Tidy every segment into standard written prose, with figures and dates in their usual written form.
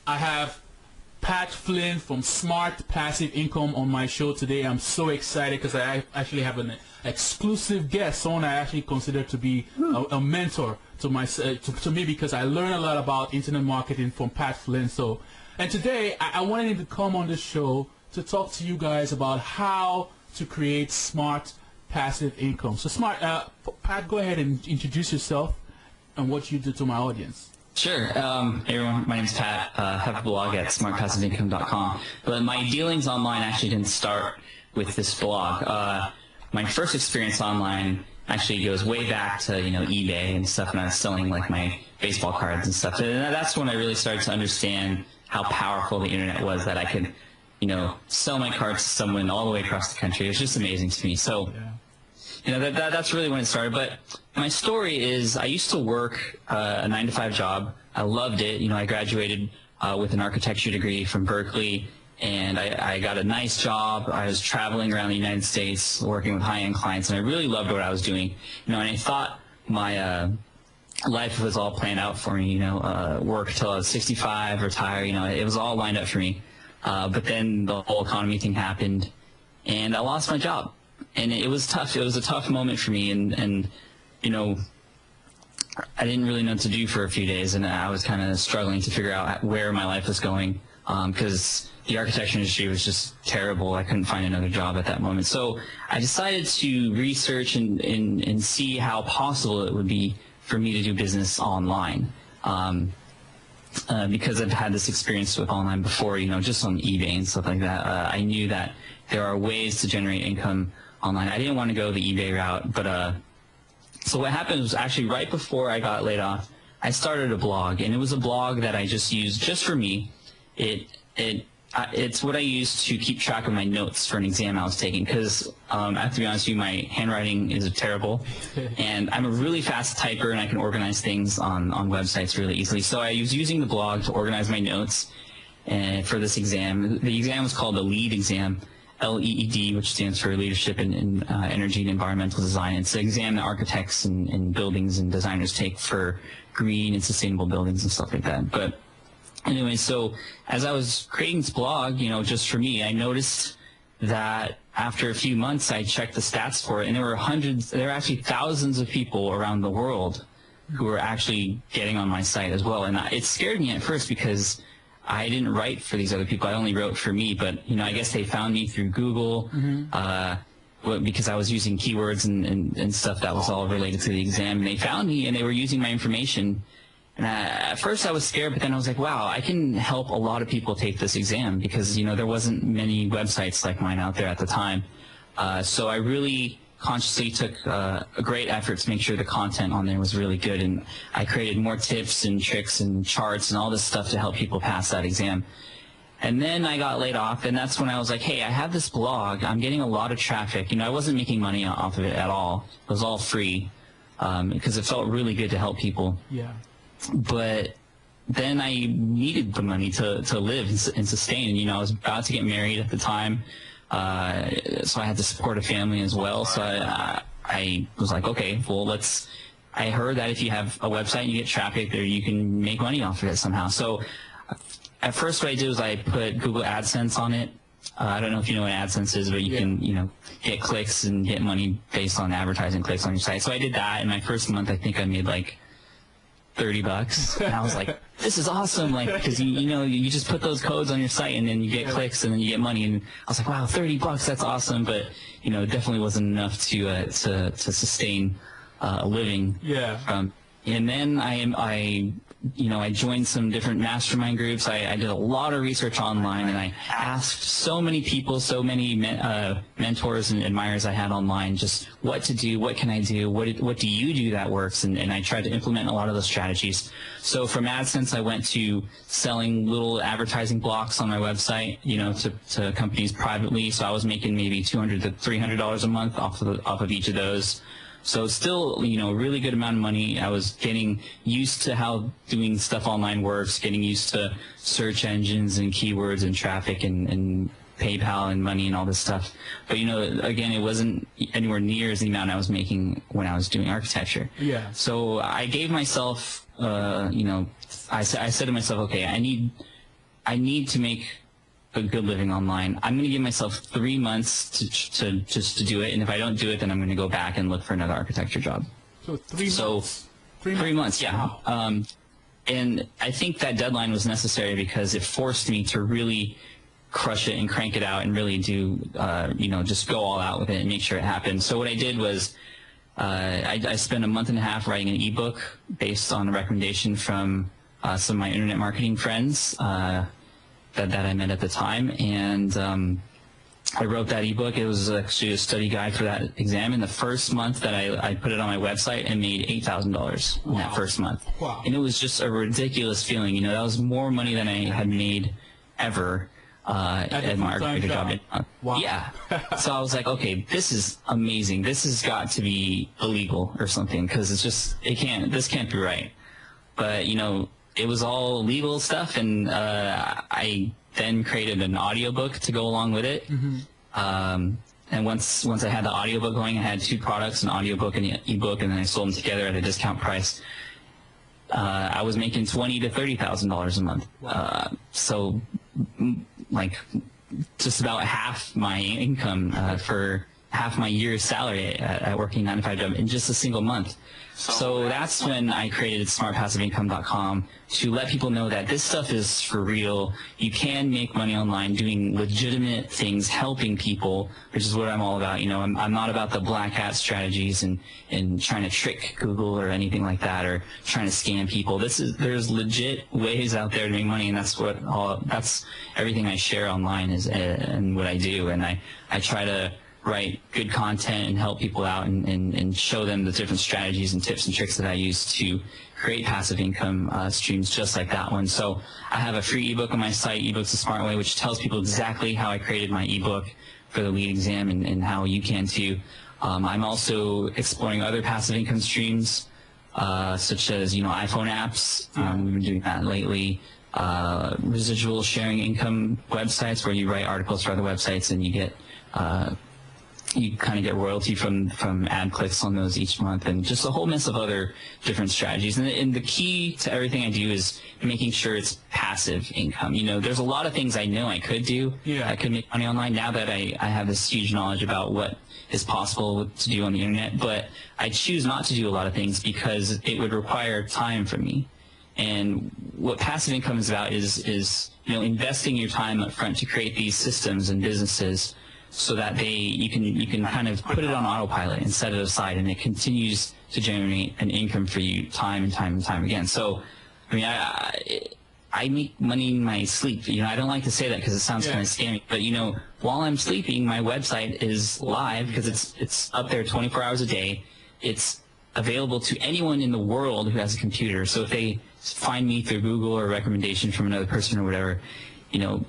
I have Pat Flynn from Smart Passive Income on my show today. I'm so excited because I actually have an exclusive guest, someone I actually consider to be a mentor to me, because I learn a lot about internet marketing from Pat Flynn. So, and today I wanted him to come on the show to talk to you guys about how to create smart passive income. So, Pat, go ahead and introduce yourself and what you do to my audience. Sure. Hey everyone, my name's Pat. I have a blog at smartpassiveincome.com. But my dealings online actually didn't start with this blog. My first experience online actually goes way back to eBay and stuff, and I was selling like my baseball cards and stuff. And that's when I really started to understand how powerful the internet was, that I could sell my cards to someone all the way across the country. It was just amazing to me. So. Yeah. That's really when it started. But my story is I used to work a 9-to-5 job. I loved it. I graduated with an architecture degree from Berkeley, and I got a nice job. I was traveling around the United States working with high-end clients, and I really loved what I was doing. And I thought my life was all planned out for me, work till I was 65, retire, it was all lined up for me. But then the whole economy thing happened, and I lost my job. And it was tough. It was a tough moment for me, and I didn't really know what to do for a few days, and I was kind of struggling to figure out where my life was going, because the architecture industry was just terrible. I couldn't find another job at that moment. So I decided to research and see how possible it would be for me to do business online. Because I've had this experience with online before, just on eBay and stuff like that. I knew that there are ways to generate income online. I didn't want to go the eBay route, but so what happened was actually right before I got laid off, I started a blog, and it was a blog that I just used just for me. It's what I used to keep track of my notes for an exam I was taking, because I have to be honest with you, my handwriting is terrible, and I'm a really fast typer, and I can organize things on websites really easily. So I was using the blog to organize my notes for this exam. The exam was called the LEED exam. LEED, which stands for Leadership in Energy and Environmental Design. It's an exam that architects and buildings and designers take for green and sustainable buildings and stuff like that. But anyway, so as I was creating this blog, just for me, I noticed that after a few months, I checked the stats for it, and there were actually thousands of people around the world who were actually getting on my site as well. And it scared me at first, because I didn't write for these other people. I only wrote for me, but I guess they found me through Google, because I was using keywords and stuff that was all related to the exam. And they found me, and they were using my information. And at first I was scared, but then I was like, wow, I can help a lot of people take this exam, because there wasn't many websites like mine out there at the time. So I really consciously took a great effort to make sure the content on there was really good, and I created more tips and tricks and charts and all this stuff to help people pass that exam. And then I got laid off, and that's when I was like, hey, I have this blog, I'm getting a lot of traffic. I wasn't making money off of it at all. It was all free, because it felt really good to help people. Yeah. But then I needed the money to live and sustain. I was about to get married at the time. So I had to support a family as well. So I was like, okay, well, I heard that if you have a website and you get traffic there, you can make money off of it somehow. So at first what I did was I put Google AdSense on it. I don't know if you know what AdSense is, but you can, get clicks and get money based on advertising clicks on your site. So I did that. In my first month, I think I made like $30, and I was like, this is awesome, because you just put those codes on your site, and then you get clicks, and then you get money. And I was like, wow, $30, that's awesome. But it definitely wasn't enough to sustain a living. Yeah. And then I joined some different mastermind groups. I did a lot of research online, and I asked so many people, so many mentors and admirers I had online, just what to do, what can I do, what do you do that works, and I tried to implement a lot of those strategies. So from AdSense, I went to selling little advertising blocks on my website, to companies privately. So I was making maybe $200 to $300 a month off of each of those. So still, a really good amount of money. I was getting used to how doing stuff online works, getting used to search engines and keywords and traffic and PayPal and money and all this stuff. But, again, it wasn't anywhere near as the amount I was making when I was doing architecture. Yeah. So I gave myself, I said to myself, okay, I need I need to make a good living online. I'm going to give myself 3 months to just to do it, and if I don't do it, then I'm going to go back and look for another architecture job. So 3 months. 3 months, yeah. Wow. And I think that deadline was necessary because it forced me to really crush it and crank it out and really do, just go all out with it and make sure it happened. So what I did was I spent a month and a half writing an ebook based on a recommendation from some of my internet marketing friends that I met at the time. And I wrote that ebook. It was actually a study guide for that exam. In the first month that I put it on my website, I made $8,000 in that first month. Wow. And it was just a ridiculous feeling. That was more money than I had made ever at my architecture job. Wow. Yeah. So I was like, okay, this is amazing. This has got to be illegal or something because this can't be right. But, it was all legal stuff, and I then created an audiobook to go along with it. Mm-hmm. And once I had the audiobook going, I had 2 products, an audiobook and an ebook, and then I sold them together at a discount price. I was making $20,000 to $30,000 a month. Wow. So like just about half my income for half my year's salary at working 9-to-5 job in just a single month. So that's when I created smartpassiveincome.com to let people know that this stuff is for real. You can make money online doing legitimate things, helping people, which is what I'm all about. I'm not about the black hat strategies and trying to trick Google or anything like that, or trying to scam people. There's legit ways out there to make money, and that's everything I share online and what I do. And I try to write good content and help people out and show them the different strategies and tips and tricks that I use to create passive income streams just like that one. So I have a free ebook on my site, eBooks the Smart Way, which tells people exactly how I created my ebook for the lead exam and how you can too. I'm also exploring other passive income streams such as iPhone apps. We've been doing that lately. Residual sharing income websites where you write articles for other websites and you get you kind of get royalty from ad clicks on those each month, and just a whole mess of other different strategies. And the key to everything I do is making sure it's passive income. There's a lot of things I know I could do. Yeah. I could make money online now that I have this huge knowledge about what is possible to do on the internet, but I choose not to do a lot of things because it would require time from me. And what passive income is about is investing your time up front to create these systems and businesses so that you can kind of put it on autopilot and set it aside, and it continues to generate an income for you time and time and time again. So, I make money in my sleep. I don't like to say that because it sounds kind of scary, but while I'm sleeping, my website is live because it's up there 24 hours a day. It's available to anyone in the world who has a computer. So if they find me through Google or a recommendation from another person or whatever,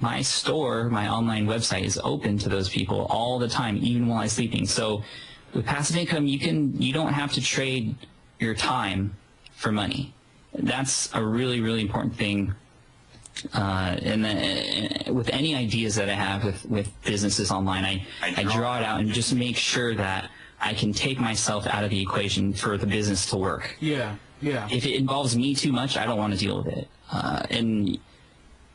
my store, my online website is open to those people all the time, even while I'm sleeping. So with passive income, you don't have to trade your time for money. That's a really, really important thing. And with any ideas that I have with businesses online, I draw it out and just make sure that I can take myself out of the equation for the business to work. Yeah. If it involves me too much, I don't want to deal with it. And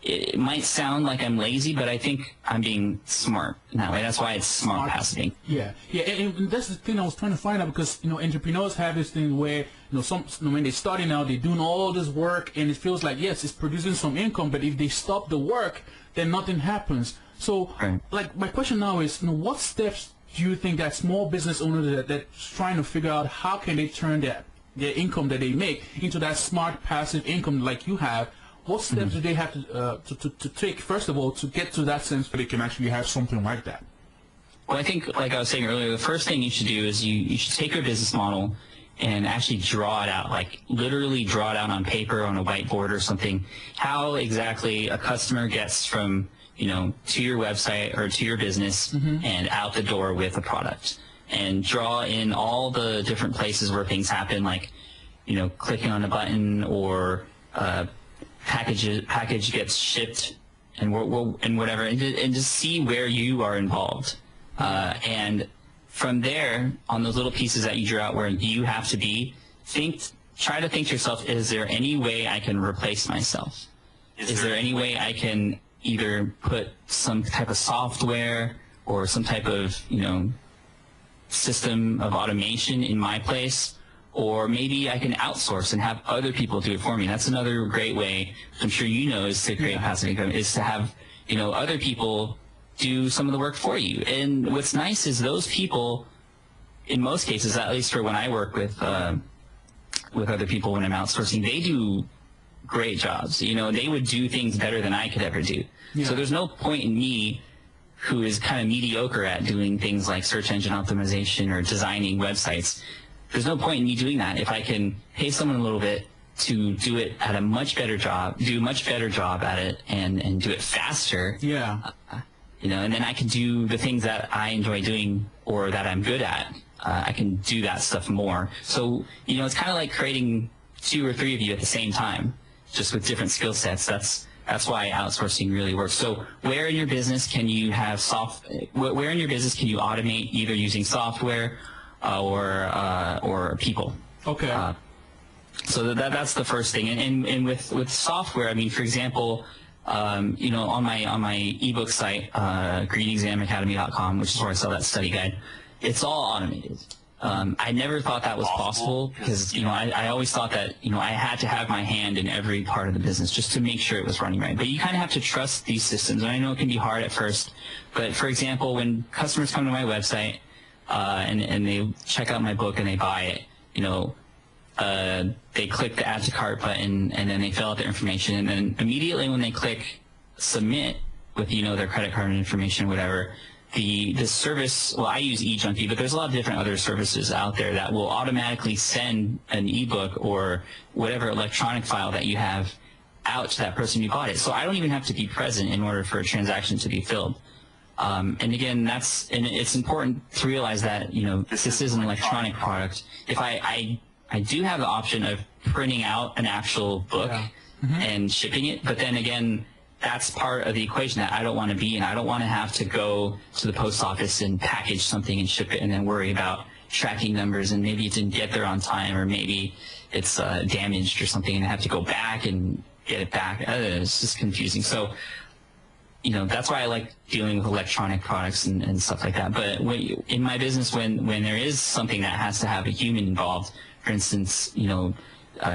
it might sound like I'm lazy, but I think I'm being smart in that way. That's why it's smart passiving. Yeah, and that's the thing I was trying to find out, because entrepreneurs have this thing where when they're starting out, they're doing all this work, and it feels like yes, it's producing some income, but if they stop the work, then nothing happens. So, like, my question now is, what steps do you think that small business owners that's trying to figure out how can they turn their income that they make into that smart passive income like you have? What steps do they have to take, first of all, to get to that sense where they can actually have something like that? Well, I think, like I was saying earlier, the first thing you should do is you should take your business model and actually draw it out, like literally draw it out on paper, on a whiteboard or something, how exactly a customer gets from, to your website or to your business and out the door with a product. And draw in all the different places where things happen, like, clicking on a button or package gets shipped and whatever, and just see where you are involved. And from there, on those little pieces that you drew out where you have to be, try to think to yourself, is there any way I can replace myself? is there any way I can either put some type of software or some type of, system of automation in my place, or maybe I can outsource and have other people do it for me. That's another great way, I'm sure you know, is to create passive income, is to have, other people do some of the work for you. And what's nice is those people, in most cases, at least for when I work with other people when I'm outsourcing, they do great jobs. They would do things better than I could ever do. Yeah. So there's no point in me, who is kind of mediocre at doing things like search engine optimization or designing websites. There's no point in me doing that if I can pay someone a little bit to do it at a much better job, do a much better job at it, and do it faster. Yeah. And then I can do the things that I enjoy doing or that I'm good at. I can do that stuff more. So, it's kind of like creating 2 or 3 of you at the same time, just with different skill sets. That's why outsourcing really works. So where in your business can you have where in your business can you automate either using software or people? Okay. So that's the first thing. And with software, I mean, for example, on my ebook site, greenexamacademy.com, which is where I sell that study guide, it's all automated. I never thought that was possible because, I always thought that, I had to have my hand in every part of the business just to make sure it was running right. But you kind of have to trust these systems. And I know it can be hard at first. But, for example, when customers come to my website and they check out my book and they buy it, they click the add to cart button and then they fill out their information. And then immediately when they click submit with, their credit card information, whatever, the service, well, I use eJunkie, but there's a lot of different other services out there that will automatically send an ebook or whatever electronic file that you have out to that person who bought it. So I don't even have to be present in order for a transaction to be filled. And again, it's important to realize that, this is an electronic product. If I do have the option of printing out an actual book and shipping it, but then again, that's part of the equation that I don't want to be in. I don't want to have to go to the post office and package something and ship it and then worry about tracking numbers and maybe it didn't get there on time or maybe it's damaged or something and I have to go back and get it back. It's just confusing. So, that's why I like dealing with electronic products and stuff like that. But in my business, when there is something that has to have a human involved, for instance,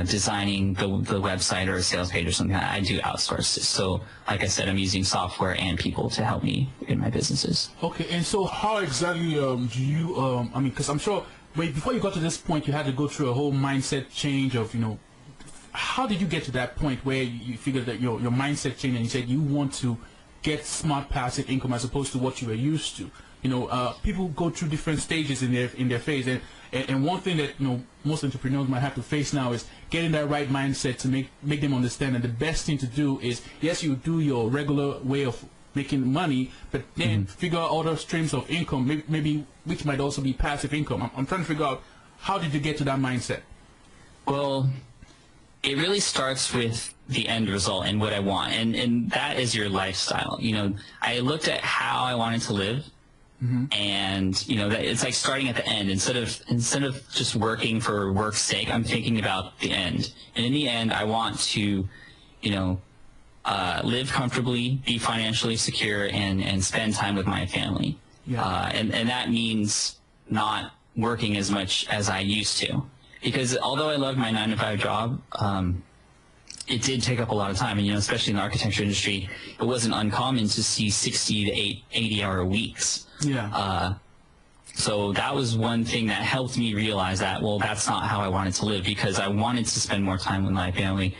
designing the website or a sales page or something, I do outsource it. So, like I said, I'm using software and people to help me in my businesses. Okay, and so how exactly do you, because I'm sure before you got to this point, you had to go through a whole mindset change of, how did you get to that point where you figured that your mindset changed and you said you want to get smart passive income as opposed to what you were used to? People go through different stages in their phase, and one thing that most entrepreneurs might have to face now is getting that right mindset to make them understand that the best thing to do is, yes, you do your regular way of making money, but then figure out other streams of income, maybe which might also be passive income. I'm trying to figure out, how did you get to that mindset? Well, it really starts with the end result and what I want, and that is your lifestyle. I looked at how I wanted to live. And that it's like starting at the end instead of just working for work's sake. I'm thinking about the end, and in the end, I want to, live comfortably, be financially secure, and spend time with my family. Yeah. And that means not working as much as I used to, because although I loved my 9-to-5 job, it did take up a lot of time, and especially in the architecture industry, it wasn't uncommon to see 60 to 80-hour weeks. Yeah. So that was one thing that helped me realize that, well, that's not how I wanted to live, because I wanted to spend more time with my family.